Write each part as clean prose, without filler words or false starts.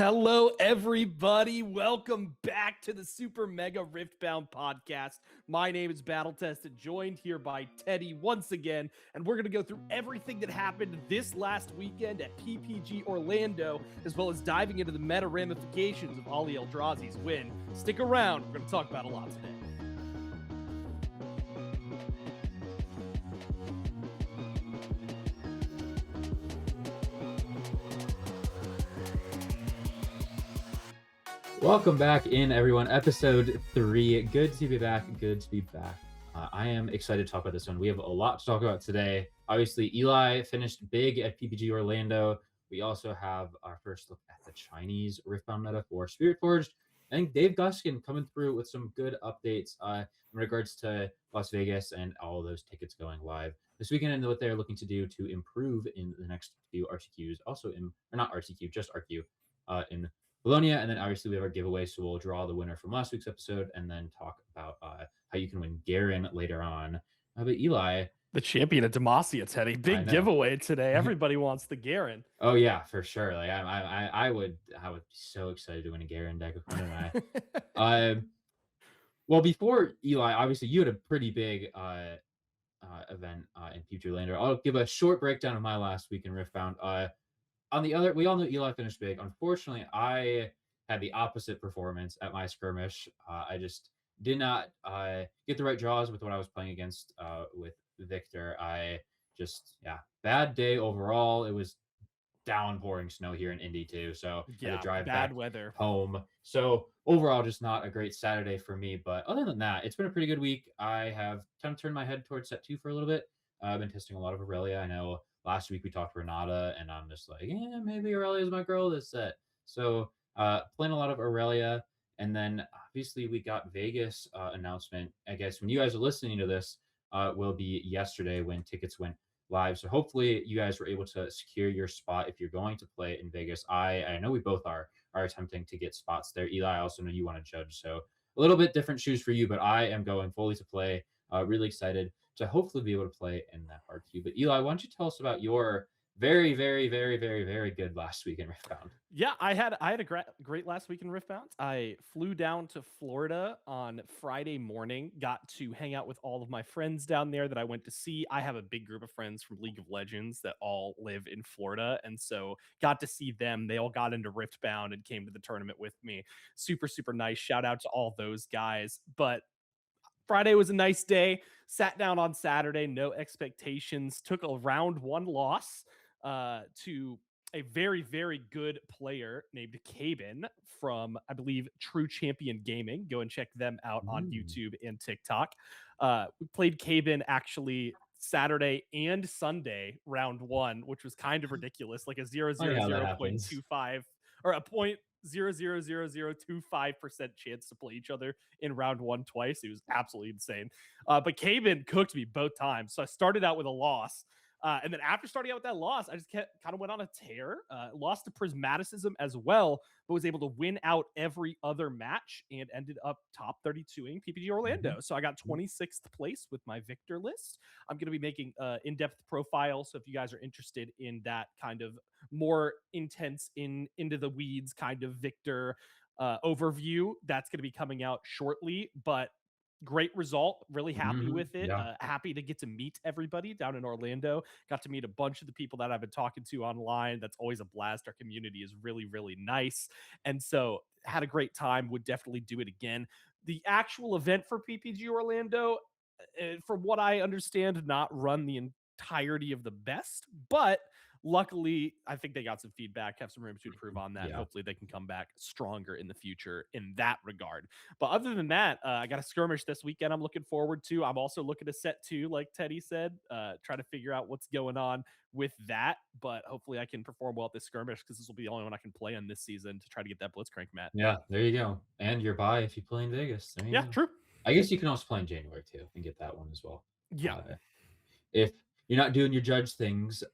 Hello, everybody. Welcome back to the Super Mega Riftbound Podcast. My name is Battle Tested, joined here by Teddy once again, and we're going to go through everything that happened this last weekend at PPG Orlando, as well as diving into the meta ramifications of Ali Eldrazi's win. Stick around. We're going to talk about a lot today. Welcome back in, everyone. Episode 3. Good to be back. Good to be back. I am excited to talk about this one. We have a lot to talk about today. Obviously, Eli finished big at PPG Orlando. We also have our first look at the Chinese Riftbound meta for Spiritforged. I think Dave Guskin coming through with some good updates in regards to Las Vegas and all of those tickets going live this weekend and what they're looking to do to improve in the next few RTQs. Also or not RTQ, just RQ in Bologna, and then obviously we have our giveaway, so we'll draw the winner from last week's episode and then talk about how you can win Garen later on. How about Eli? The champion of Demacia, Teddy. Big giveaway today. Everybody wants the Garen. Oh yeah, for sure. Like I would be so excited to win a Garen deck with him and I. Well, before Eli, obviously you had a pretty big event in PPG Orlando. I'll give a short breakdown of my last week in Riftbound. On the other, we all know Eli finished big. Unfortunately, I had the opposite performance at my skirmish. I just did not get the right draws with what I was playing against with Viktor. Bad day overall. It was downpouring snow here in Indy too, so I had to drive bad back weather home. So overall, just not a great Saturday for me. But other than that, it's been a pretty good week. I have kind of turned my head towards set 2 for a little bit. I've been testing a lot of Aurelia. I know last week we talked Renata, and I'm just like, yeah, maybe Aurelia is my girl this set. So playing a lot of Aurelia, and then obviously we got Vegas announcement. I guess when you guys are listening to this, will be yesterday when tickets went live. So hopefully you guys were able to secure your spot if you're going to play in Vegas. I know we both are attempting to get spots there. Eli, I also know you want to judge, so a little bit different shoes for you, but I am going fully to play. Really excited to hopefully be able to play in that hard queue. But Eli, why don't you tell us about your very, very, very, very, very good last week in Riftbound? Yeah, I had a great last week in Riftbound. I flew down to Florida on Friday morning, got to hang out with all of my friends down there that I went to see. I have a big group of friends from League of Legends that all live in Florida, and so got to see them. They all got into Riftbound and came to the tournament with me. Super, super nice. Shout out to all those guys. But Friday was a nice day. Sat down on Saturday, no expectations. Took a round 1 loss to a very, very good player named Cabin from, I believe, True Champion Gaming. Go and check them out on YouTube and TikTok. We played Cabin actually Saturday and Sunday, round 1, which was kind of ridiculous, like a 0.25 or a 0.00025% chance to play each other in round 1 twice. It was absolutely insane. But Cabin cooked me both times. So I started out with a loss. And then after starting out with that loss, I just kind of went on a tear, lost to Prismaticism as well, but was able to win out every other match and ended up top 32ing PPG Orlando. So I got 26th place with my Viktor list. I'm going to be making in-depth profile. So if you guys are interested in that kind of more intense into the weeds kind of Viktor overview, that's going to be coming out shortly. But great result. Really happy with it. Yeah. Happy to get to meet everybody down in Orlando. Got to meet a bunch of the people that I've been talking to online. That's always a blast. Our community is really, really nice. And so had a great time. Would definitely do it again. The actual event for PPG Orlando, from what I understand, not run the entirety of the best, but luckily, I think they got some feedback, have some room to improve on that. Yeah. Hopefully they can come back stronger in the future in that regard. But other than that, I got a skirmish this weekend I'm looking forward to. I'm also looking to set 2, like Teddy said, try to figure out what's going on with that. But hopefully I can perform well at this skirmish because this will be the only one I can play on this season to try to get that Blitzcrank mat. Yeah, there you go. And your bye if you play in Vegas. Yeah, true. I guess you can also play in January too and get that one as well. Yeah. If you're not doing your judge things,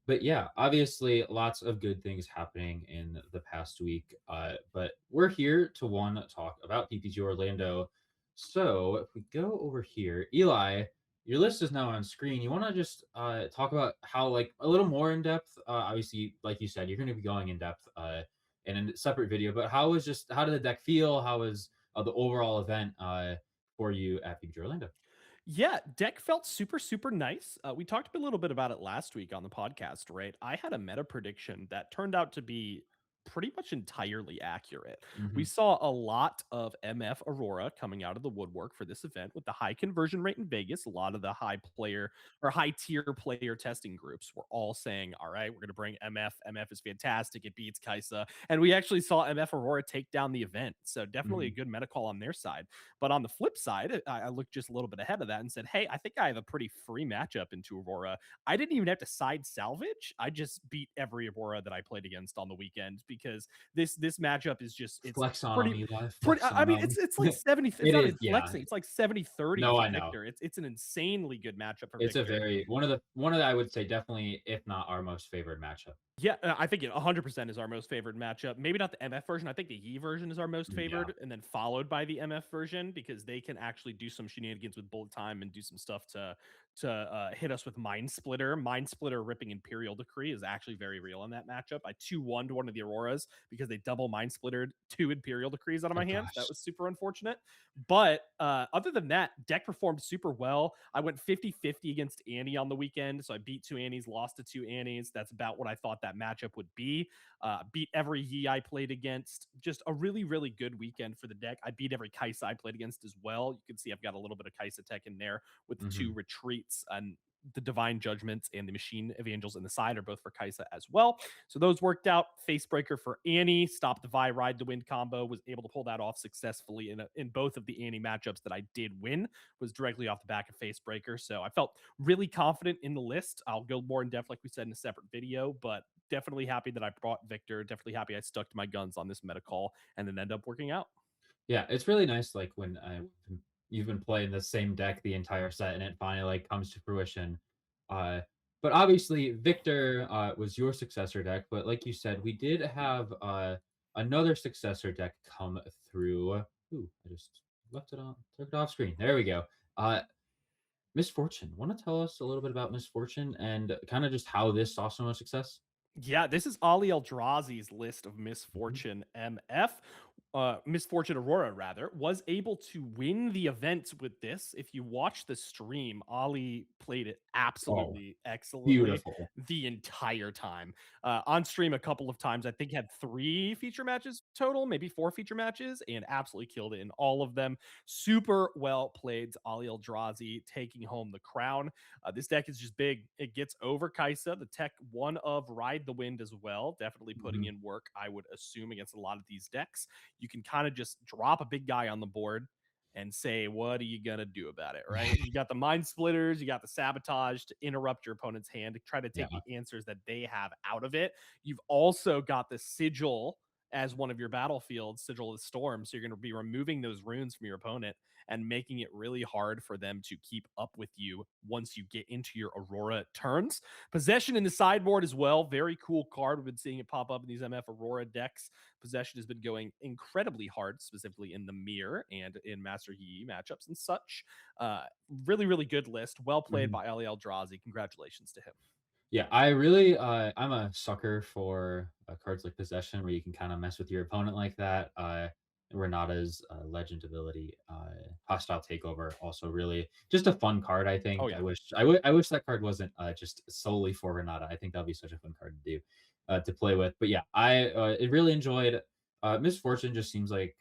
but yeah, obviously lots of good things happening in the past week. But we're here to talk about PPG Orlando. So if we go over here, Eli, your list is now on screen. You want to just talk about how, like, a little more in depth? Obviously, like you said, you're going to be going in depth in a separate video. But how did the deck feel? How was the overall event for you at PPG Orlando? Yeah, deck felt super, super nice. We talked a little bit about it last week on the podcast, right? I had a meta prediction that turned out to be pretty much entirely accurate. We Hmm. saw a lot of MF Aurora coming out of the woodwork for this event with the high conversion rate in Vegas. A lot of the high player or high tier player testing groups were all saying, all right, we're going to bring MF. MF is fantastic. It beats Kaisa. And we actually saw MF Aurora take down the event. So definitely a Hmm. good meta call on their side. But on the flip side, I looked just a little bit ahead of that and said, hey, I think I have a pretty free matchup into Aurora. I didn't even have to side salvage. I just beat every Aurora that I played against on the weekend because this matchup is just it's Flex on pretty them, Eli. pretty Flex I on mean them. it's like 70, it's It not is, even yeah. flexing. It's like 70-30 No, for I know. Viktor. It's an insanely good matchup for It's a Viktor. very one of the I would say definitely, if not our most favored matchup. Yeah, I think it 100% is our most favored matchup. Maybe not the MF version. I think the Yi version is our most Yeah. favored, and then followed by the MF version because they can actually do some shenanigans with bullet time and do some stuff to hit us with Mind Splitter. Mind Splitter ripping Imperial Decree is actually very real in that matchup. I 2-1 to one of the Auroras because they double Mind Splittered 2 Imperial Decrees out of Oh my hands. That gosh. was super unfortunate. But other than that, deck performed super well. I went 50-50 against Annie on the weekend. So I beat 2 Annies, lost to 2 Annies. That's about what I thought that matchup would be. Beat every Yi I played against. Just a really, really good weekend for the deck. I beat every Kaisa I played against as well. You can see I've got a little bit of Kaisa tech in there with the Hmm. 2 retreats and the Divine Judgments and the Machine of Angels in the side are both for Kaisa as well. So those worked out. Facebreaker for Annie, stopped the Vi Ride the Wind combo, was able to pull that off successfully in both of the Annie matchups that I did win, was directly off the back of Facebreaker. So I felt really confident in the list. I'll go more in depth, like we said, in a separate video, but definitely happy that I brought Viktor. Definitely happy I stuck to my guns on this meta call and then end up working out. Yeah, it's really nice, like when you've been playing the same deck the entire set and it finally like comes to fruition. Uh, but obviously Victor was your successor deck, but like you said, we did have another successor deck come through. Ooh, I just left it on, took it off screen. There we go. Uh, Misfortune. Want to tell us a little bit about Misfortune and kind of just how this saw so much success? Yeah, this is Ali Eldrazi's list of Mhm. Misfortune MF. Misfortune Aurora, rather, was able to win the event with this. If you watch the stream, Ali played it Oh, absolutely excellently beautiful. the entire time. On stream, a couple of times, I think had 3 feature matches total, maybe 4 feature matches, and absolutely killed it in all of them. Super well played, Ali Eldrazi taking home the crown. This deck is just big. It gets over Kaisa, the tech one of Ride the Wind as well. Definitely putting Mhm. in work, I would assume, against a lot of these decks. You can kind of just drop a big guy on the board and say, what are you going to do about it, right? You got the Mind Splitters, you got the Sabotage to interrupt your opponent's hand, to try to Yeah. take the answers that they have out of it. You've also got the Sigil as one of your battlefields, Sigil of the Storm. So you're going to be removing those runes from your opponent and making it really hard for them to keep up with you once you get into your Aurora turns. Possession in the sideboard as well. Very cool card. We've been seeing it pop up in these MF Aurora decks. Possession has been going incredibly hard, specifically in the mirror and in Master Yi matchups and such. Really, really good list. Well played Mhm. by Ali Eldrazi. Congratulations to him. Yeah, I really I'm a sucker for cards like Possession where you can kind of mess with your opponent like that. Renata's Legend ability, Hostile Takeover, also really just a fun card. I Oh, think yeah. I wish that card wasn't just solely for Renata. I think that'd be such a fun card to do to play with. But yeah, I really enjoyed Misfortune. Just seems like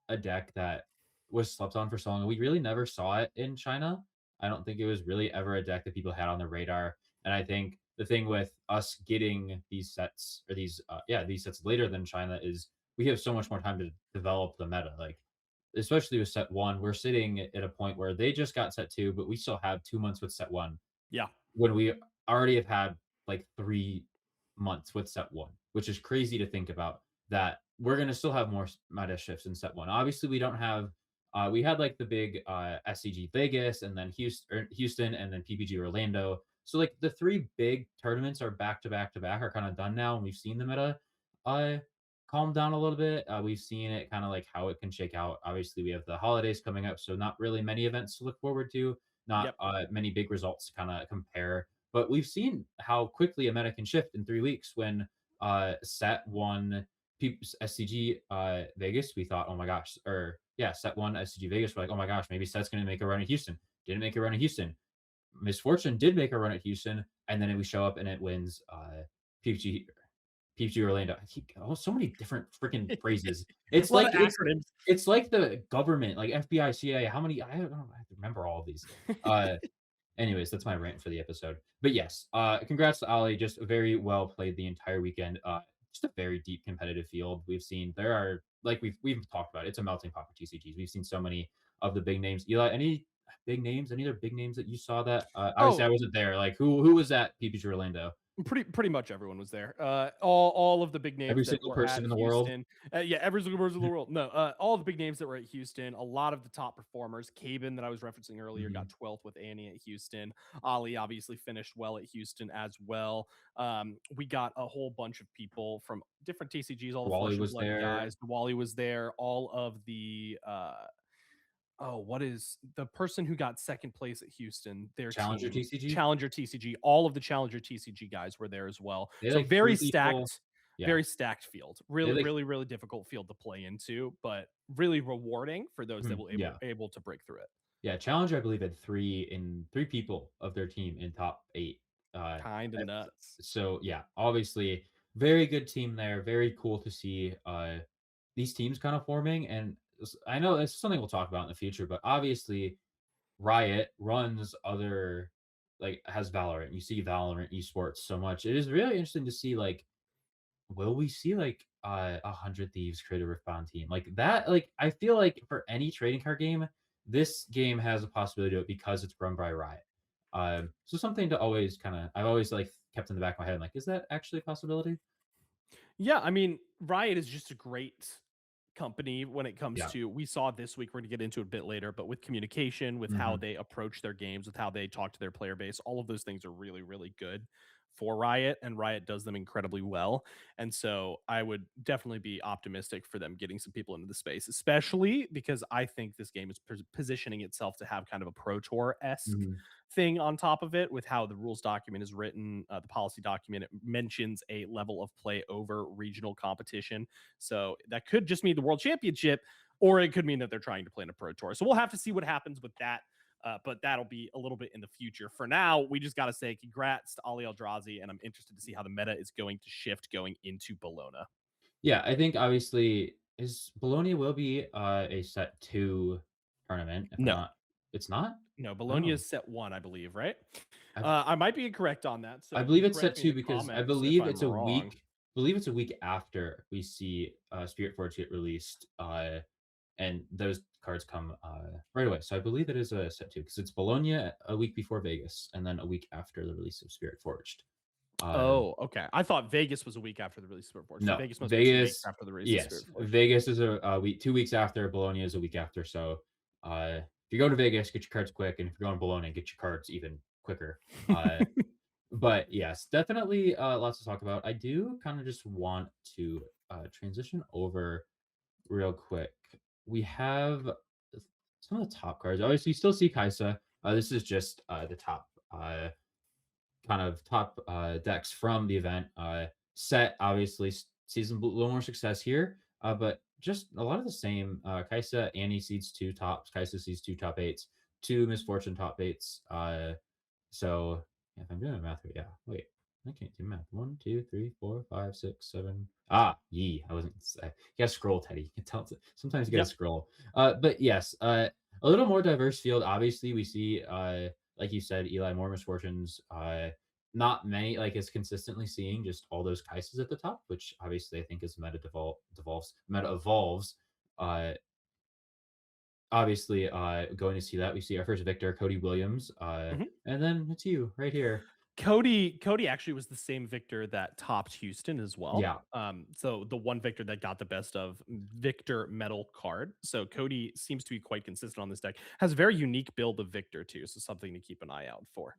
a deck that was slept on for so long. We really never saw it in China. I don't think it was really ever a deck that people had on their radar. And I think the thing with us getting these sets or these sets later than China is we have so much more time to develop the meta. Like especially with set one, we're sitting at a point where they just got set two, but we still have 2 months with set one Yeah. when we already have had like 3 months with set one, which is crazy to think about that we're going to still have more meta shifts in set one. Obviously, we don't have, we had like the big SCG Vegas and then Houston and then PPG Orlando. So like the three big tournaments are back to back to back are kind of done now. And we've seen the meta uh, calm down a little bit. We've seen it kind of like how it can shake out. Obviously, we have the holidays coming up. So not really many events to look forward to, not Yep. many big results to kind of compare. But we've seen how quickly a meta can shift in 3 weeks when set one SCG Vegas, we thought, oh my gosh, or yeah, set one SCG Vegas. We're like, oh my gosh, maybe set's going to make a run at Houston. Didn't make a run at Houston. Misfortune did make a run at Houston, and then we show up and it wins PPG PPG Orlando. I keep so many different freaking phrases. A lot of acronyms. It's like the government, like FBI, CIA. How many? I don't know. I have to remember all of these. Uh, Anyways, that's my rant for the episode. But yes, congrats to Ali. Just very well played the entire weekend. Just a very deep competitive field. We've seen there are like we've talked about. It's a melting pot for TCGs. We've seen so many of the big names. Eli, any big names? Any other big names that you saw that? Obviously, I Oh, wasn't there. Like who was at PPG Orlando? pretty much everyone was there. All of the big names Every that single were person at in the world. Houston. Yeah, every single person in the world. No, all the big names that were at Houston. A lot of the top performers. Caben that I was referencing earlier got Mhm. 12th with Annie at Houston. Ali obviously finished well at Houston as well. We got a whole bunch of people from different TCGs. All the Wally Flesh and was Blood there. guys. Wally was there. All of the oh, what is the person who got second place at Houston? Their Challenger team, TCG. Challenger TCG. All of the Challenger TCG guys were there as well. They had So like three people. Yeah, very stacked field. they Really, had like really, really difficult field to play into, but really rewarding for those that were yeah. able to break through it. Yeah, Challenger, I believe, had three people of their team in top 8. Uh, Kind of uh, nuts. so yeah, obviously, very good team there. Very cool to see these teams kind of forming. And I know it's something we'll talk about in the future, but obviously, Riot runs other like has Valorant. You see Valorant esports so much. It is really interesting to see like will we see like 100 Thieves create a Riftbound team like that? Like I feel like for any trading card game, this game has a possibility to do it because it's run by Riot. So something to always kind of I've always like kept in the back of my head. I'm like, is that actually a possibility? Yeah, I mean, Riot is just a great company when it comes Yeah. to we saw this week, we're going to get into it a bit later, but with communication, with how Hmm. they approach their games, with how they talk to their player base, all of those things are really, really good for Riot, and Riot does them incredibly well. And so I would definitely be optimistic for them getting some people into the space, especially because I think this game is positioning itself to have kind of a Pro Tour-esque Hmm. thing on top of it with how the rules document is written, the policy document. It mentions a level of play over regional competition. So that could just mean the world championship, or it could mean that they're trying to play in a pro tour. So we'll have to see what happens with that. But that'll be a little bit in the future. For now, we just got to say congrats to Ali Eldrazi, and I'm interested to see how the meta is going to shift going into Bologna. Yeah, I think obviously is Bologna will be a set 2 tournament. If I'm No, not, it's not. no, Bologna Oh, is set one, I believe, right? I I might be incorrect on that. I So believe do it's set correct me in 2 the because I comments if believe I'm it's a wrong. week believe it's a week after we see Spiritforged get released, and those cards come right away. So I believe it is a set 2 because it's Bologna a week before Vegas and then a week after the release of Spiritforged. Oh, okay. I thought Vegas was a week after the release of Spirit Forge. So No, Vegas must be 2 weeks Vegas. after the release of Yes, Spirit Forge. Vegas is a week, 2 weeks after. Bologna is a week after. So, if you go to Vegas, get your cards quick, and if you're going to Bologna, get your cards even quicker. But yes, definitely lots to talk about. I do kind of just want to transition over real quick. We have some of the top cards. Obviously, you still see Kaisa. This is just the top kind of top decks from the event. Set obviously sees a little more success here, but just a lot of the same. Kaisa Annie seeds 2 tops. Kaisa seeds 2 top 8s, 2 Misfortune top 8s. So yeah, if I'm doing the math right, yeah. Wait, I can't do math. 1, 2, 3, 4, 5, 6, 7. Ah, yee. I wasn't. You gotta scroll, Teddy. You can tell. Sometimes you gotta Yep. scroll. But yes, a little more diverse field. Obviously, we see like you said, Eli, more misfortunes. Not many, like, is consistently seeing just all those Kaisas at the top, which obviously I think is meta evolves. Uh, Obviously, going to see that, we see our first Viktor, Cody Williams, Mhm. and then it's you right here. Cody actually was the same Victor that topped Houston as well. Yeah, So the one Victor that got the best of Victor metal card. So Cody seems to be quite consistent on this deck. Has a very unique build of Victor too, so something to keep an eye out for.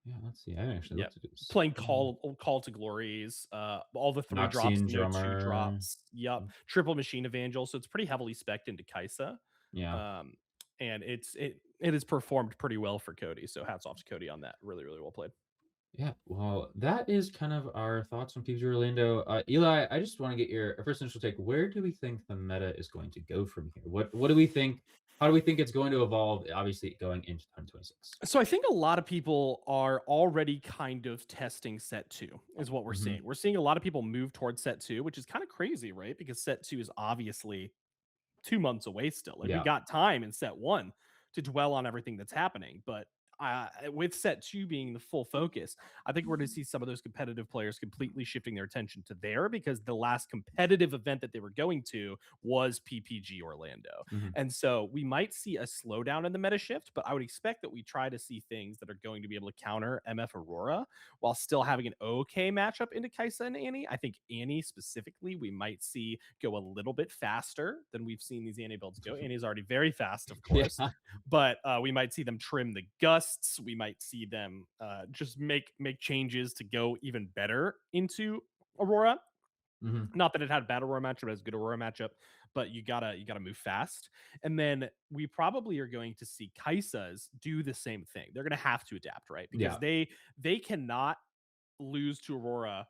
yeah. Let's see. I haven't actually Yeah. looked at this. Playing Call to Glories, all the 3 drops, Noxian no 2 drummer. drops. Yep. Triple Machine Evangel. So it's pretty heavily spec'd into Kaisa. Yeah, Um, and it has performed pretty well for Cody. So hats off to Cody on that. Really, really well played. Yeah, well, that is kind of our thoughts on PPG Orlando. Eli, I just want to get your first initial take. Where do we think the meta is going to go from here? What do we think? How do we think it's going to evolve? Obviously, going into 2026. So I think a lot of people are already kind of testing set two, is what we're Hmm. seeing. We're seeing a lot of people move towards set two, which is kind of crazy, right? Because set two is obviously 2 months away still. Like we Yeah. got time in set one to dwell on everything that's happening. But with set two being the full focus, I think we're going to see some of those competitive players completely shifting their attention to there because the last competitive event that they were going to was PPG Orlando. Hmm. And so we might see a slowdown in the meta shift, but I would expect that we try to see things that are going to be able to counter MF Aurora while still having an okay matchup into Kaisa and Annie. I think Annie specifically, we might see go a little bit faster than we've seen these Annie builds go. Annie's already very fast, of course, Yeah. but we might see them trim the gusts. We might see them just make changes to go even better into Aurora. Hmm. Not that it had a bad Aurora matchup, it has a good Aurora matchup, but you gotta move fast. And then we probably are going to see Kaisas do the same thing. They're gonna have to adapt, right? Because Yeah. they cannot lose to Aurora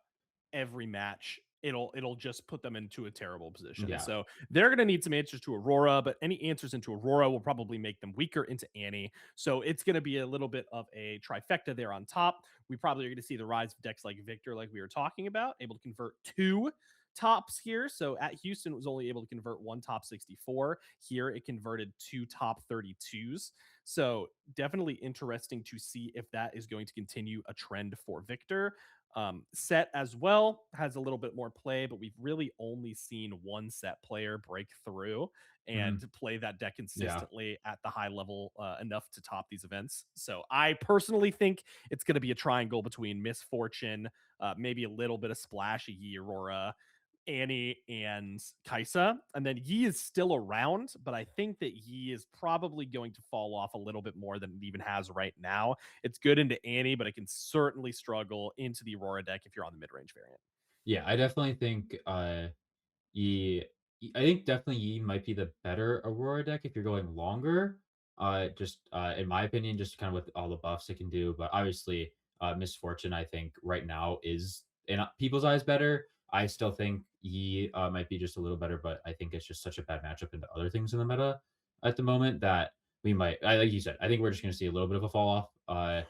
every match. It'll just put them into a terrible position. Yeah. So they're going to need some answers to Aurora, but any answers into Aurora will probably make them weaker into Annie. So it's going to be a little bit of a trifecta there on top. We probably are going to see the rise of decks like Viktor, like we were talking about, able to convert two tops here. So at Houston, it was only able to convert one top 64. Here, it converted two top 32s. So definitely interesting to see if that is going to continue a trend for Viktor. Set as well has a little bit more play, but we've really only seen one set player break through Hmm. and play that deck Yeah. consistently at the high level enough to top these events. So I personally think it's going to be a triangle between Misfortune, maybe a little bit of splash, Yi Aurora, Annie, and Kaisa. And then Yi is still around, but I think that Yi is probably going to fall off a little bit more than it even has right now. It's good into Annie, but it can certainly struggle into the Aurora deck if you're on the mid range variant. Yeah. I definitely think Yi I think definitely Yi might be the better Aurora deck if you're going longer. Just in my opinion, just kind of with all the buffs it can do. But obviously, Misfortune I think right now is in people's eyes better. I still think Yi might be just a little better, but I think it's just such a bad matchup into other things in the meta at the moment that we might. Like you said, I think we're just going to see a little bit of a fall off.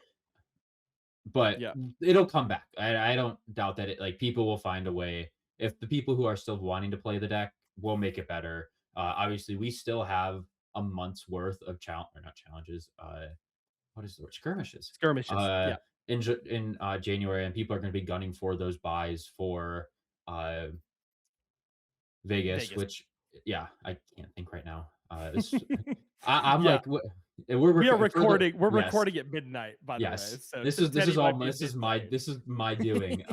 But Yeah. it'll come back. I don't doubt that it like people will find a way. If the people who are still wanting to play the deck will make it better. Obviously, we still have a month's worth of challenge or not challenges. What is the word? Skirmishes. Skirmishes. Uh, Yeah. in January, and people are going to be gunning for those buys for uh Vegas. Vegas. Which, yeah, I can't think right now. I'm Yeah. like, we're We are for the recording. We're yes. recording at midnight, by the way. Yes. So This is Teddy all might be a bit this is my doing,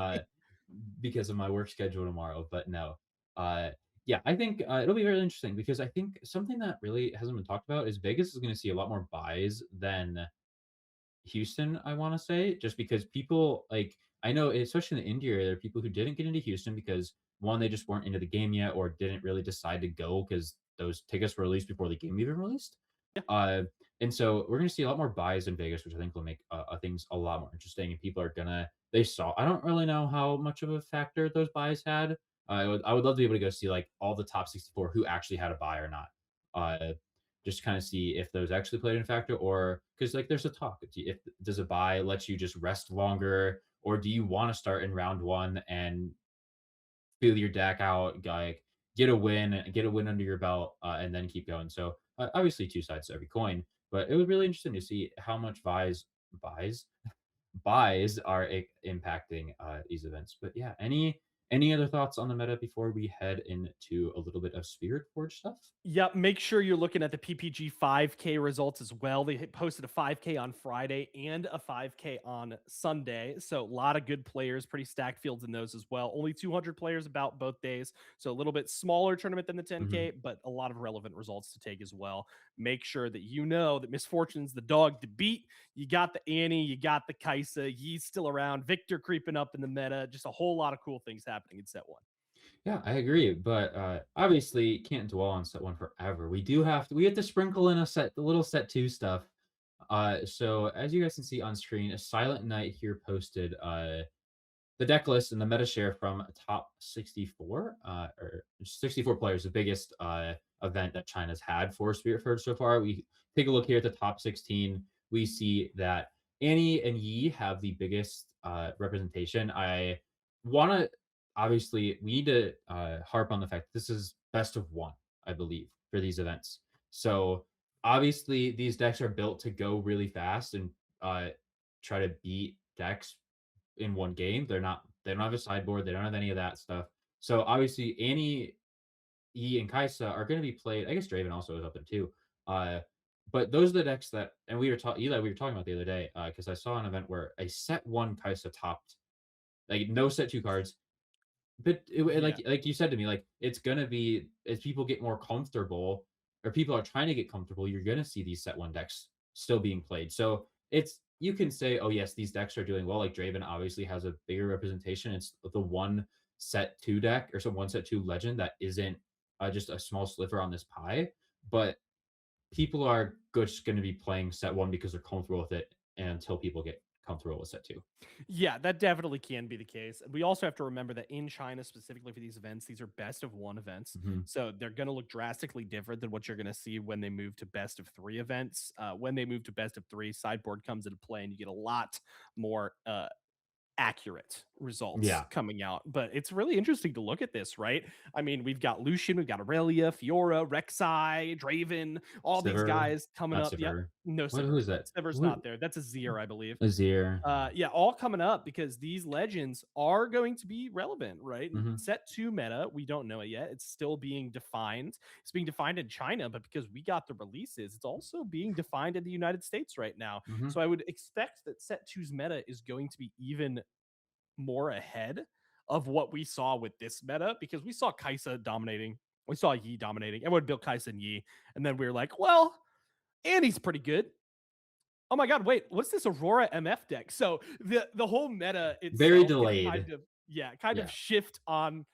because of my work schedule tomorrow, but no. Uh, yeah, I think, it'll be really interesting because I think something that really hasn't been talked about is Vegas is gonna see a lot more buys than Houston, I wanna say, just because people like I know, especially in the India area, there are people who didn't get into Houston because, 1, they just weren't into the game yet or didn't really decide to go because those tickets were released before the game even released. Yeah. Uh, and so we're gonna see a lot more buys in Vegas, which I think will make, things a lot more interesting, and people are gonna they saw I don't really know how much of a factor those buys had. I would love to be able to go see, like, all the top 64 who actually had a buy or not. Uh just kind of see if those actually played in a factor or because like there's a talk if does a buy let you just rest longer or do you want to start in round one and feel your deck out like get a win under your belt and then keep going so obviously two sides to every coin but it was really interesting to see how much buys buys are impacting these events but yeah any other thoughts on the meta before we head into a little bit of spirit forge stuff. Yep, make sure you're looking at the PPG 5K results as well. They posted a 5K on Friday and a 5K on Sunday. So a lot of good players, pretty stacked fields in those as well. Only 200 players about both days. So a little bit smaller tournament than the Mhm. 10K, but a lot of relevant results to take as well. Make sure that you know that Misfortune's the dog to beat. You got the Annie, you got the Kaisa, Ye's still around, Viktor creeping up in the meta. Just a whole lot of cool things happening in set one. Yeah, I agree, but, obviously, can't dwell on set 1 forever. We have to sprinkle in a little set 2 stuff. So as you guys can see on screen, a Silent Knight here posted the deck list and the meta share from top 64 or 64 players, the biggest event that China's had for Spiritford so far. We take a look here at the top 16. We see that Annie and Yi have the biggest representation. I want to obviously we need to harp on the fact that this is best of one, I believe, for these events. So obviously these decks are built to go really fast and uh, try to beat decks in one game. They don't have a sideboard, they don't have any of that stuff. So obviously Annie, E, and Kaisa are going to be played. I guess Draven also is up there too. Uh, but those are the decks that, and we were talking, Eli, we were talking about the other day because I saw an event where a set one Kaisa topped like no set two cards, but Yeah. like you said to me, like it's gonna be as people get more comfortable or people are trying to get comfortable, you're gonna see these set one decks still being played. So it's you can say, oh yes, these decks are doing well. Like Draven obviously has a bigger representation. It's the one set two deck or some one set two legend that isn't just a small sliver on this pie, but people are just going to be playing set one because they're comfortable with it until people get comfortable with set two. Yeah, that definitely can be the case. We also have to remember that in China, specifically for these events, these are best of one events. Mhm. So they're going to look drastically different than what you're going to see when they move to best of three events. When they move to best of three, sideboard comes into play and you get a lot more accurate results Yeah, coming out. But it's really interesting to look at this, right? I mean, we've got Lucian, we've got Aurelia, Fiora, Rek'Sai, Draven, all these Sivir, guys coming not up. Yep. Sivir. No What? Who Sivir. is that? Sivir's What? not there. That's a Zir, I believe. Azir. Yeah, all coming up because these legends are going to be relevant, right? And Mhm, set two meta, we don't know it yet. It's still being defined. It's being defined in China, but because we got the releases, it's also being defined in the United States right now. mhm. So I would expect that set two's meta is going to be even more ahead of what we saw with this meta because we saw Kaisa dominating. We saw Yi dominating. Everyone built Kaisa and Yi. And then we were like, well, Annie's pretty good. Oh my god, wait, what's this Aurora MF deck? So the whole meta Very itself can delayed. kind of Yeah. shift on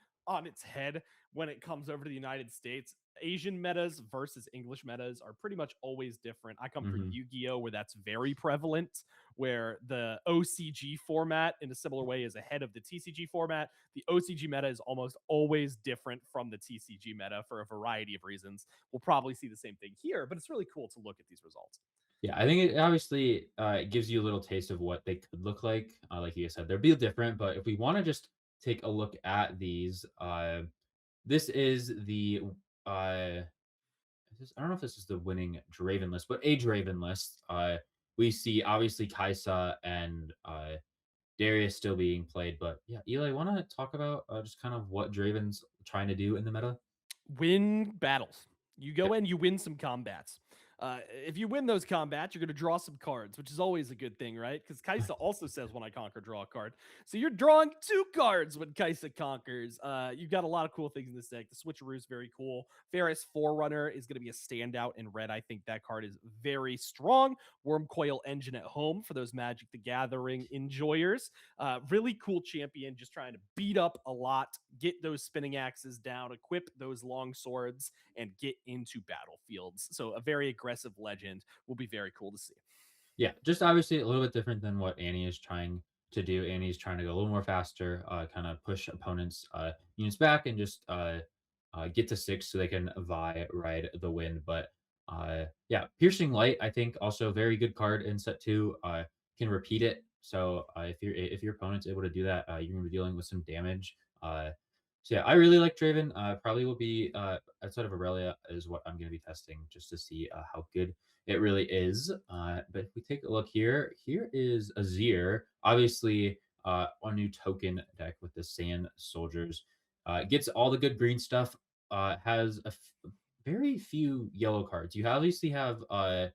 its head when it comes over to the United States. Asian metas versus English metas are pretty much always different. I come from Mhm, Yu-Gi-Oh where that's very prevalent, where the OCG format in a similar way is ahead of the TCG format. The OCG meta is almost always different from the TCG meta for a variety of reasons. We'll probably see the same thing here, but it's really cool to look at these results. yeah, I think it obviously, it gives you a little taste of what they could look like you said, they'll be different, but if we wanna just take a look at these, this is the, uh I don't know if this is the winning Draven list, but a Draven list. We see obviously Kaisa and Darius still being played, but yeah, Eli, want to talk about just kind of what Draven's trying to do in the meta? Win battles. You go Yep. in, you win some combats. If you win those combats, you're going to draw some cards, which is always a good thing, right? Because Kaisa also says, when I conquer, draw a card. So you're drawing two cards when Kaisa conquers. You've got a lot of cool things in this deck. The switcheroo is very cool. Ferris Forerunner is going to be a standout in red. I think that card is very strong. Wormcoil Engine at home for those Magic the Gathering enjoyers. Really cool champion, just trying to beat up a lot, get those spinning axes down, equip those long swords, and get into battlefields. So a very aggressive legend will be very cool to see. Yeah, just obviously a little bit different than what Annie is trying to do. Annie's trying to go a little more faster, kind of push opponents' units back and just get to six so they can ride the win. But yeah, Piercing Light, I think, also a very good card in set two. Can repeat it. So if your opponent's able to do that, you're gonna be dealing with some damage. So yeah, I really like Draven. Probably will be outside of Aurelia is what I'm gonna be testing just to see how good it really is. But if we take a look here, here is Azir. Obviously, a new token deck with the Sand Soldiers. Gets all the good green stuff. Has very few yellow cards. You obviously have oh,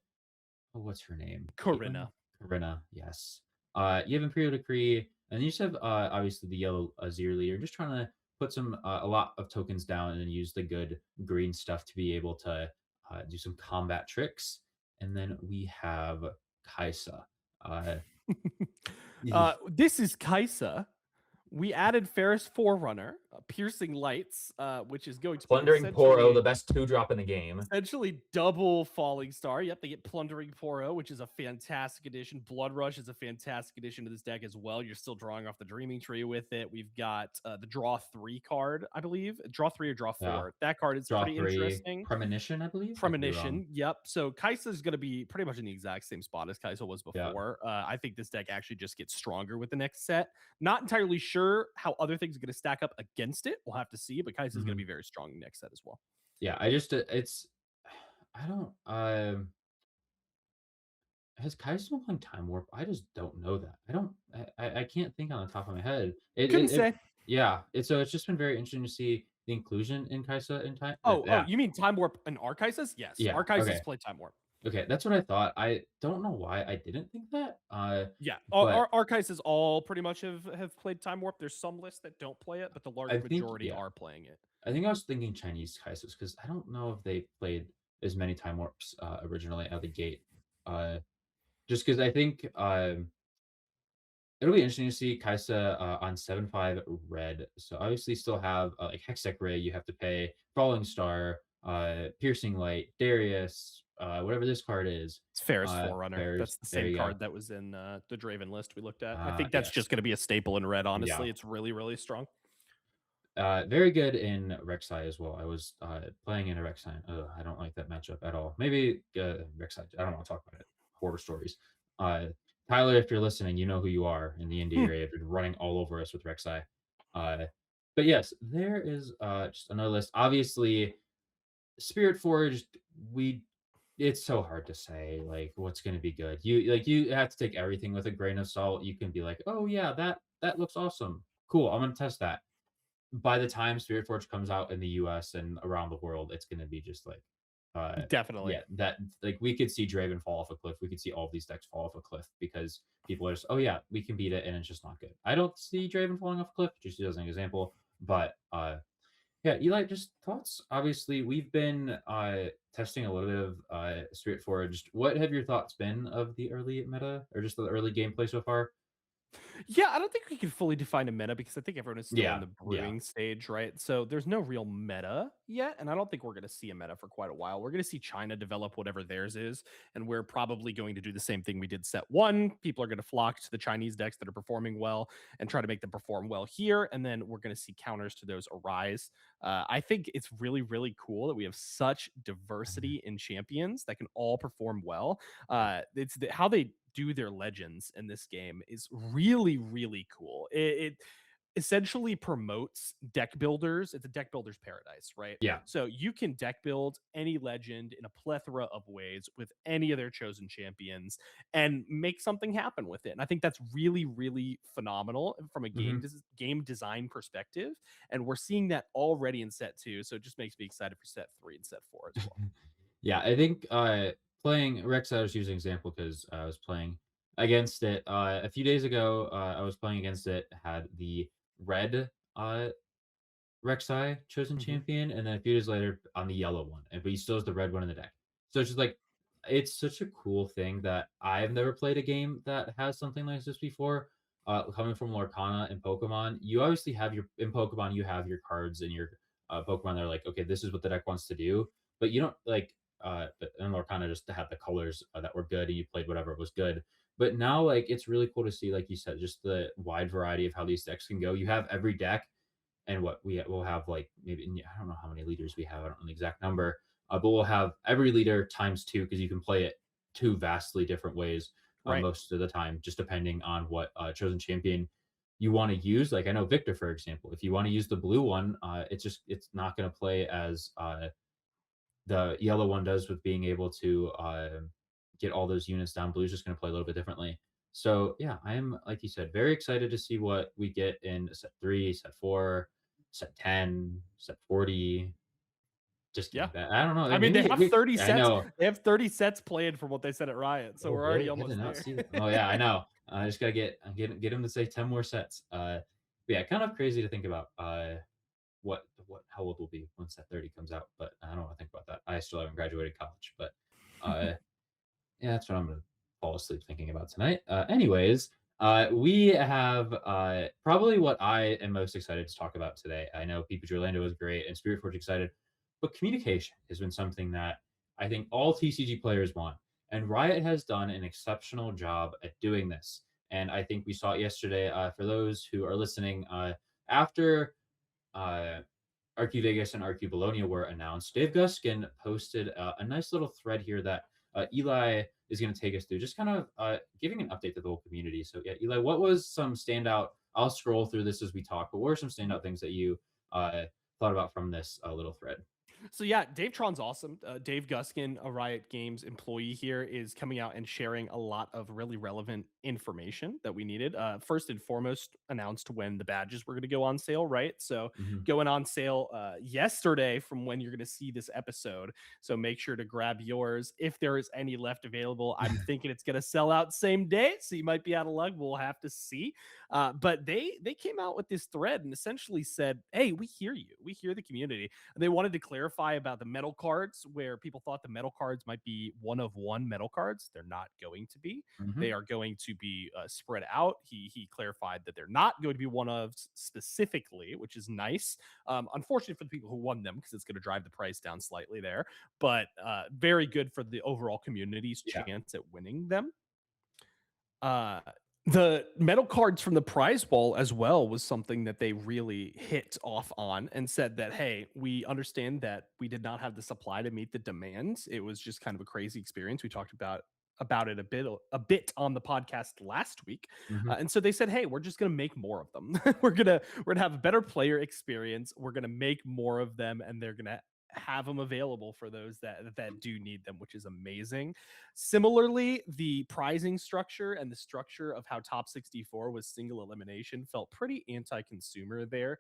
what's her name? Caitlin? Corinna. Corinna, yes. You have Imperial Decree, and you just have obviously the yellow Azir leader. Just trying to put a lot of tokens down and then use the good green stuff to be able to do some combat tricks. And then we have Kaisa. Uh, This is Kaisa. We added Ferris Forerunner. Piercing Lights, which is going to be Plundering Poro, the essentially best 2-drop in the game. essentially double Falling Star. Yep, they get Plundering Poro, which is a fantastic addition. Blood Rush is a fantastic addition to this deck as well. You're still drawing off the Dreaming Tree with it. We've got the Draw 3 card, I believe. Draw 3 or Draw 4. Yeah. That card is Draw pretty 3, interesting. Premonition, I believe. Premonition, yep. So Kaisa is going to be pretty much in the exact same spot as Kaisa was before. I think this deck actually just gets stronger with the next set. Not entirely sure how other things are going to stack up against it. We'll have to see, but Kaisa is going to be very strong in the next set as well. Yeah, I just I don't has Kaizo won Time Warp? I just don't know that. I can't think on the top of my head. Couldn't say. Yeah, it's just been very interesting to see the inclusion in Kaisa in time. Oh, you mean Time Warp and Arkaisas? Yes. Yeah, Arkaisas okay. play Time Warp. Okay, that's what I thought. I don't know why I didn't think that. Yeah, but Arkaisas all pretty much have played Time Warp. There's some lists that don't play it, but the large majority are playing it. I think I was thinking Chinese Kaisas because I don't know if they played as many Time Warps originally out of the gate. Just because I think it'll be interesting to see Kaisa on 7/5 red. So obviously still have like Hextech Ray you have to pay, Falling Star, Piercing Light, Darius, whatever this card is. It's Ferris Forerunner. That's the same card that was in the Draven list we looked at. I think that's just going to be a staple in red, honestly. It's really, really strong. Very good in Rek'Sai as well. I was playing in a Rek'Sai. I don't like that matchup at all. Maybe Rek'Sai. I don't want to talk about it. Horror stories. Tyler, if you're listening, you know who you are in the Indy area. You've been running all over us with Rek'Sai. But yes, there is just another list. Obviously, Spiritforged, it's so hard to say like what's going to be good. You have to take everything with a grain of salt. You can be like, oh yeah, that looks awesome. Cool, I'm going to test that. By the time Spiritforge comes out in the US and around the world, it's going to be just like definitely. Yeah, that like we could see Draven fall off a cliff. We could see all of these decks fall off a cliff because people are just, oh yeah, we can beat it, and it's just not good. I don't see Draven falling off a cliff, just as an example. But yeah, Eli, just thoughts. Obviously, we've been testing a little bit of Spiritforged. What have your thoughts been of the early meta or just the early gameplay so far? Yeah, I don't think we can fully define a meta because I think everyone is still in the brewing stage, right? So there's no real meta yet, and I don't think we're going to see a meta for quite a while. We're going to see China develop whatever theirs is, and we're probably going to do the same thing we did set one. People are going to flock to the Chinese decks that are performing well and try to make them perform well here, and then we're going to see counters to those arise. I think it's really, really cool that we have such diversity in champions that can all perform well. It's how they do their legends in this game is really, really cool. It essentially promotes deck builders. It's a deck builder's paradise, right? Yeah. So you can deck build any legend in a plethora of ways with any of their chosen champions and make something happen with it. And I think that's really, really phenomenal from a game design perspective. And we're seeing that already in set 2. So it just makes me excited for set 3 and set 4 as well. Yeah, I think playing Rex, I was using example because I was playing against it a few days ago. I was playing against it, had the red Rek'Sai chosen champion, and then a few days later on the yellow one, but he still has the red one in the deck. So it's just like it's such a cool thing that I've never played a game that has something like this before. Coming from Lorcana and Pokemon, you obviously have in Pokemon you have your cards and your Pokemon. They're like, okay, this is what the deck wants to do, but you don't like. But in Lorcana just to have the colors that were good, and you played whatever was good. But now, like, it's really cool to see, like you said, just the wide variety of how these decks can go. You have every deck, and what will have like maybe I don't know how many leaders we have. I don't know the exact number, but we'll have every leader times 2 because you can play it 2 vastly different ways most of the time, just depending on what chosen champion you want to use. Like I know Viktor, for example, if you want to use the blue one, it's not going to play as the yellow one does with being able to get all those units down. Blue's just going to play a little bit differently. So yeah, I'm like you said, very excited to see what we get in set 3, set 4, set 10, set 40. Just I don't know. I mean, they have 30 sets. I know. They have 30 sets planned from what they said at Riot, so we're already almost there. Oh yeah, I know. I just gotta get them to say 10 more sets. Yeah, kind of crazy to think about. How old we'll be when set 30 comes out, but I don't want to think about that. I still haven't graduated college, but yeah, that's what I'm gonna fall asleep thinking about tonight. Anyways, We have probably what I am most excited to talk about today. I know PPG Orlando is great and Spiritforge excited, but communication has been something that I think all TCG players want. And Riot has done an exceptional job at doing this. And I think we saw it yesterday. For those who are listening, after uh, RQ Vegas and RQ Bologna were announced, Dave Guskin posted a nice little thread here that Eli is going to take us through, just kind of giving an update to the whole community. So, yeah, Eli, what was some standout? I'll scroll through this as we talk, but what were some standout things that you thought about from this little thread? So yeah, Dave Tron's awesome. Dave Guskin, a Riot Games employee here, is coming out and sharing a lot of really relevant information that we needed. First and foremost, announced when the badges were going to go on sale, right? So Hmm. going on sale yesterday from when you're going to see this episode. So make sure to grab yours if there is any left available. I'm thinking it's going to sell out same day, so you might be out of luck. We'll have to see. But they came out with this thread and essentially said, "Hey, we hear you. We hear the community." They wanted to clarify about the metal cards, where people thought the metal cards might be one of one metal cards. They're not going to be. Hmm. They are going to be spread out. He clarified that they're not going to be one of specifically, which is nice. Unfortunately for the people who won them, because it's going to drive the price down slightly there, but very good for the overall community's Yeah. chance at winning them. Uh, the metal cards from the prize ball as well was something that they really hit off on and said that, hey, we understand that we did not have the supply to meet the demands. It was just kind of a crazy experience. We talked about it a bit on the podcast last week. Hmm. And so they said, hey, we're just going to make more of them. We're going to have a better player experience. We're going to make more of them, and they're going to have them available for those that do need them, which is amazing. Similarly, the prizing structure and the structure of how top 64 was single elimination felt pretty anti-consumer there.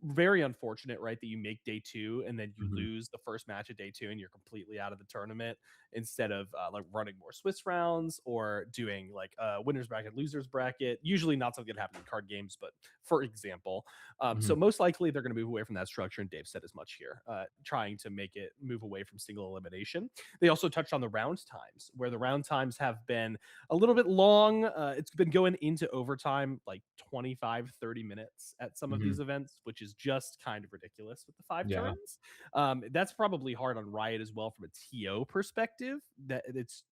Very unfortunate, right? That you make day two and then you Hmm. lose the first match of day two and you're completely out of the tournament, instead of like running more Swiss rounds or doing like winners bracket, losers bracket. Usually not something that happens in card games, but for example. Hmm. So most likely they're going to move away from that structure, and Dave said as much here, trying to make it move away from single elimination. They also touched on the round times, where the round times have been a little bit long. It's been going into overtime, like 25, 30 minutes at some of Hmm. these events, which is just kind of ridiculous with the five Yeah. turns. That's probably hard on Riot as well from a TO perspective. That it's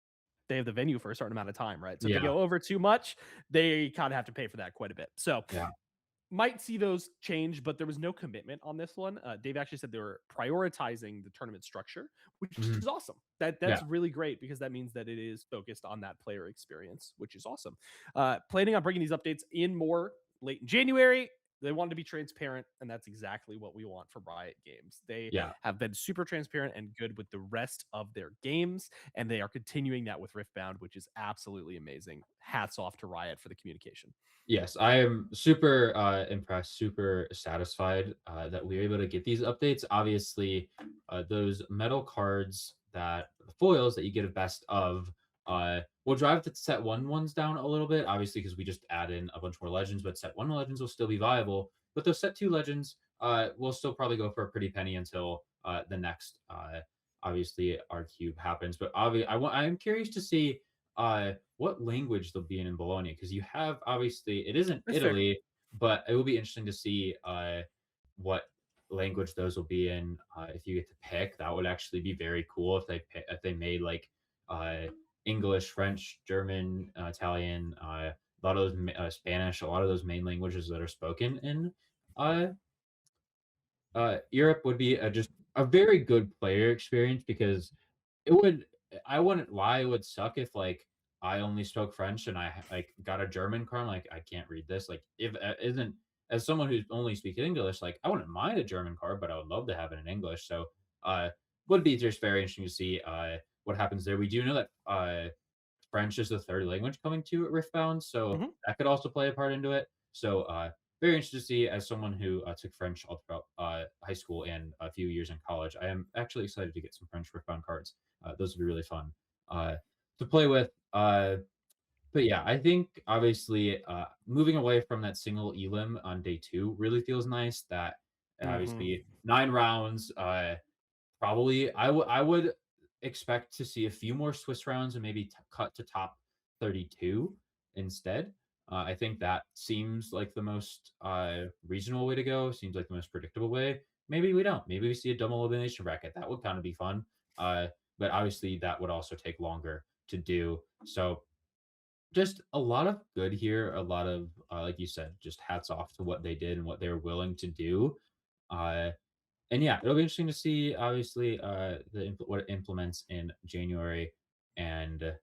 they have the venue for a certain amount of time, right? So if they Yeah. go over too much, they kind of have to pay for that quite a bit. So Yeah. might see those change, but there was no commitment on this one. Dave actually said they were prioritizing the tournament structure, which Hmm. is awesome. That's Yeah. really great, because that means that it is focused on that player experience, which is awesome. Planning on bringing these updates in more late in January. They wanted to be transparent, and that's exactly what we want from Riot Games. They Yeah. have been super transparent and good with the rest of their games, and they are continuing that with Riftbound, which is absolutely amazing. Hats off to Riot for the communication. Yes, I am super impressed, super satisfied that we were able to get these updates. Obviously, those metal cards that the foils that you get a best of will drive the set one ones down a little bit, obviously, because we just add in a bunch more legends, but set one legends will still be viable. But those set two legends will still probably go for a pretty penny until the next, obviously, R cube happens. But I'm curious to see what language they'll be in Bologna, because you have obviously it isn't That's fair. Italy, but it will be interesting to see what language those will be in. If you get to pick, that would actually be very cool if if they made like uh, English, French, German, Italian, a lot of those Spanish, a lot of those main languages that are spoken in uh, Europe would be just a very good player experience, because it would I wouldn't lie, it would suck if, like, I only spoke French and like, got a German card, I'm like, "I can't read this." Like, if isn't as someone who's only speaking English, like, I wouldn't mind a German card, but I would love to have it in English, so, would be just very interesting to see, what happens there. We do know that, French is the third language coming to Riftbound, so Mhm. that could also play a part into it. So, very interested to see, as someone who took French all throughout high school and a few years in college. I am actually excited to get some French Riftbound cards. Those would be really fun uh, to play with. But yeah, I think obviously moving away from that single elim on day two really feels nice. That Mhm. obviously 9 rounds. Probably, I would expect to see a few more Swiss rounds and maybe cut to top 32 instead. I think that seems like the most reasonable way to go. Seems like the most predictable way. Maybe we don't. Maybe we see a double elimination bracket. That would kind of be fun. But obviously, that would also take longer to do. So just a lot of good here. A lot of, like you said, just hats off to what they did and what they were willing to do. Uh, and yeah, it'll be interesting to see, obviously, what it implements in January and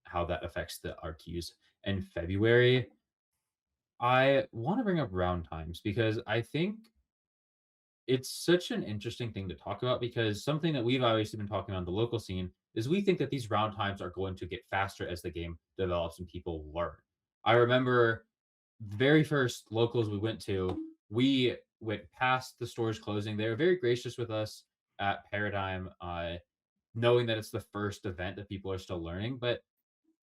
how that affects the RQs in February. I want to bring up round times because I think it's such an interesting thing to talk about because something that we've obviously been talking about on the local scene is we think that these round times are going to get faster as the game develops and people learn. I remember the very first locals we went to, we went past the stores closing. They were very gracious with us at Paradigm, knowing that it's the first event that people are still learning. But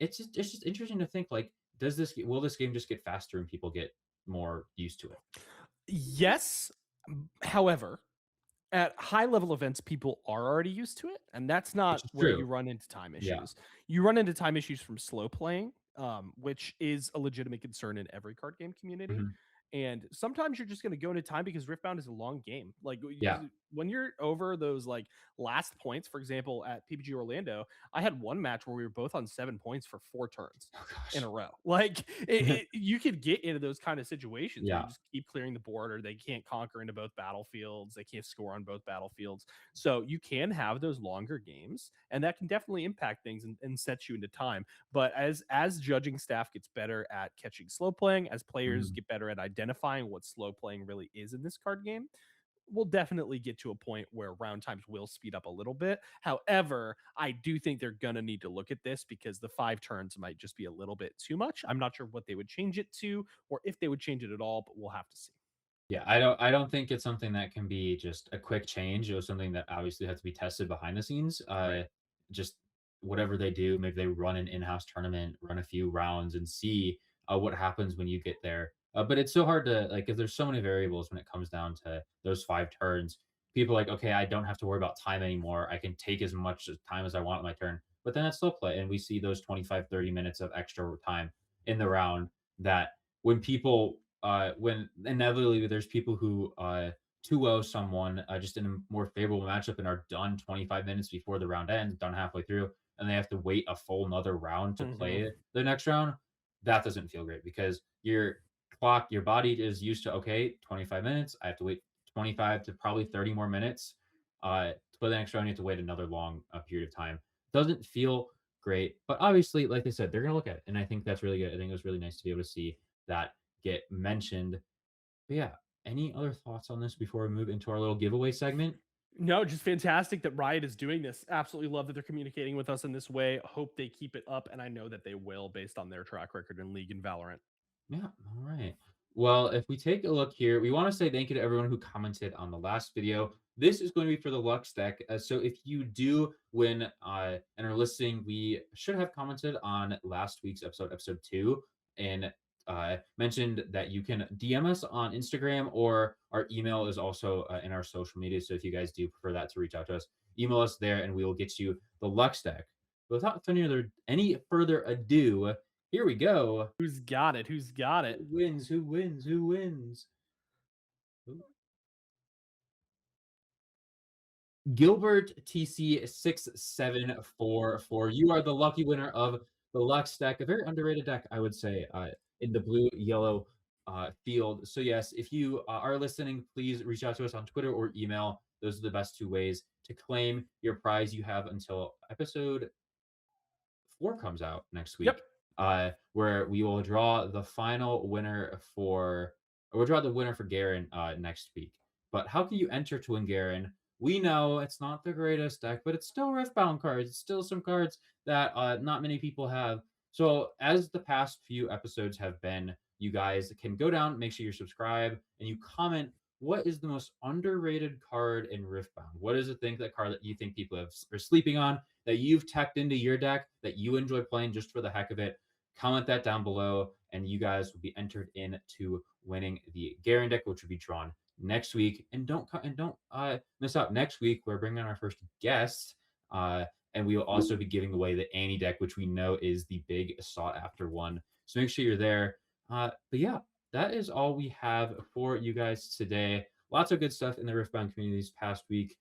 it's just interesting to think like, will this game just get faster and people get more used to it? Yes. However, at high level events, people are already used to it, and that's Which not is where you true. run into time Yeah. issues. You run into time issues from slow playing, which is a legitimate concern in every card game community. Mhm. And sometimes you're just going to go into time because Riftbound is a long game. Like Yeah. when you're over those like last points, for example, at PPG Orlando, I had one match where we were both on 7 points for 4 turns Oh in a gosh. row. Like you could get into those kind of situations where you Yeah. just keep clearing the board, or they can't conquer into both battlefields, they can't score on both battlefields. So you can have those longer games, and that can definitely impact things and set you into time. But as judging staff gets better at catching slow playing, as players Mhm. get better at identifying what slow playing really is in this card game, we'll definitely get to a point where round times will speed up a little bit. However, I do think they're going to need to look at this because the 5 turns might just be a little bit too much. I'm not sure what they would change it to or if they would change it at all, but we'll have to see. Yeah, I don't think it's something that can be just a quick change. It was something that obviously has to be tested behind the scenes. Right. Just whatever they do, maybe they run an in-house tournament, run a few rounds, and see what happens when you get there. But it's so hard to like, because there's so many variables when it comes down to those 5 turns. People are like, okay, I don't have to worry about time anymore. I can take as much time as I want on my turn. But then it's still play, and we see those 25, 30 minutes of extra time in the round that when inevitably there's people who 2-0 someone just in a more favorable matchup and are done 25 minutes before the round ends, done halfway through, and they have to wait a full another round to Mhm. play the next round. That doesn't feel great because your body is used to, okay, 25 minutes. I have to wait 25 to probably 30 more minutes to play the next round. You have to wait another long period of time. Doesn't feel great, but obviously, like I said, they're gonna look at it, and I think that's really good. I think it was really nice to be able to see that get mentioned. But yeah, any other thoughts on this before we move into our little giveaway segment? No, just fantastic that Riot is doing this. Absolutely love that they're communicating with us in this way. Hope they keep it up, and I know that they will based on their track record in League and Valorant. Yeah, all right. Well, if we take a look here, we want to say thank you to everyone who commented on the last video. This is going to be for the Lux deck. So if you do win and are listening, we should have commented on last week's episode 2, and mentioned that you can DM us on Instagram, or our email is also in our social media. So if you guys do prefer that to reach out to us, email us there and we will get you the Lux deck. But without any further ado, here we go. Who's got it? Who's got it? Who wins? Who wins? Who wins? Ooh. Gilbert TC6744. You are the lucky winner of the Lux deck, a very underrated deck, I would say, in the blue yellow field. So, yes, if you are listening, please reach out to us on Twitter or email. Those are the best two ways to claim your prize. You have until episode 4 comes out next Yep. week, where we will draw the winner for Garen next week. But how can you enter to win Garen? We know it's not the greatest deck, but it's still Riftbound cards. It's still some cards that not many people have. So as the past few episodes have been, you guys can go down, make sure you're subscribed, and you comment what is the most underrated card in Riftbound. What is that card that you think people are sleeping on, that you've teched into your deck, that you enjoy playing just for the heck of it? Comment that down below, and you guys will be entered into winning the Garen deck, which will be drawn next week. And don't miss out next week. We're bringing on our first guest, and we will also be giving away the Annie deck, which we know is the big sought after one. So make sure you're there. But yeah, that is all we have for you guys today. Lots of good stuff in the Riftbound community this past week.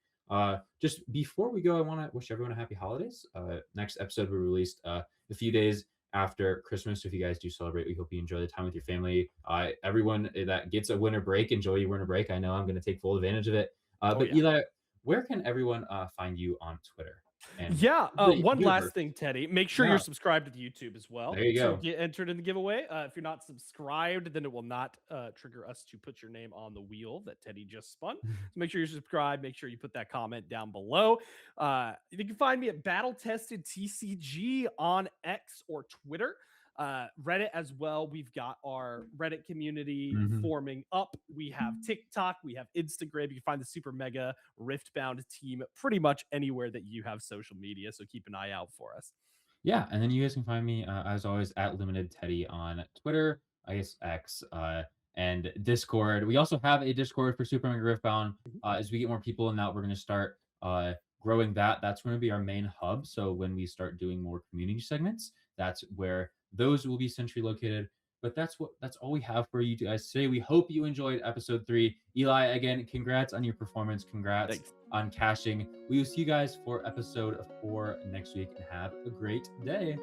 Just before we go, I want to wish everyone a happy holidays. Next episode we released a few days after Christmas. So if you guys do celebrate, we hope you enjoy the time with your family. Everyone that gets a winter break, enjoy your winter break. I know I'm going to take full advantage of it. But Yeah. Eli, where can everyone find you on Twitter? And Yeah. the One universe? last thing, Teddy. Make sure Yeah. you're subscribed to the YouTube as well. There you go. To get entered in the giveaway. If you're not subscribed, then it will not trigger us to put your name on the wheel that Teddy just spun. So make sure you're subscribed. Make sure you put that comment down below. You can find me at Battle Tested TCG on X or Twitter. Reddit as well. We've got our Reddit community forming up. We have TikTok, we have Instagram. You can find the Super Mega Riftbound team pretty much anywhere that you have social media. So keep an eye out for us. Yeah, and then you guys can find me as always at Limited Teddy on Twitter, I guess X, and Discord. We also have a Discord for Super Mega Riftbound. As we get more people in that, we're going to start growing that. That's going to be our main hub. So when we start doing more community segments, that's where those will be centrally located. But that's all we have for you guys today. We hope you enjoyed episode 3. Eli, again, congrats on your performance. Congrats on cashing. We will see you guys for episode 4 next week, and have a great day.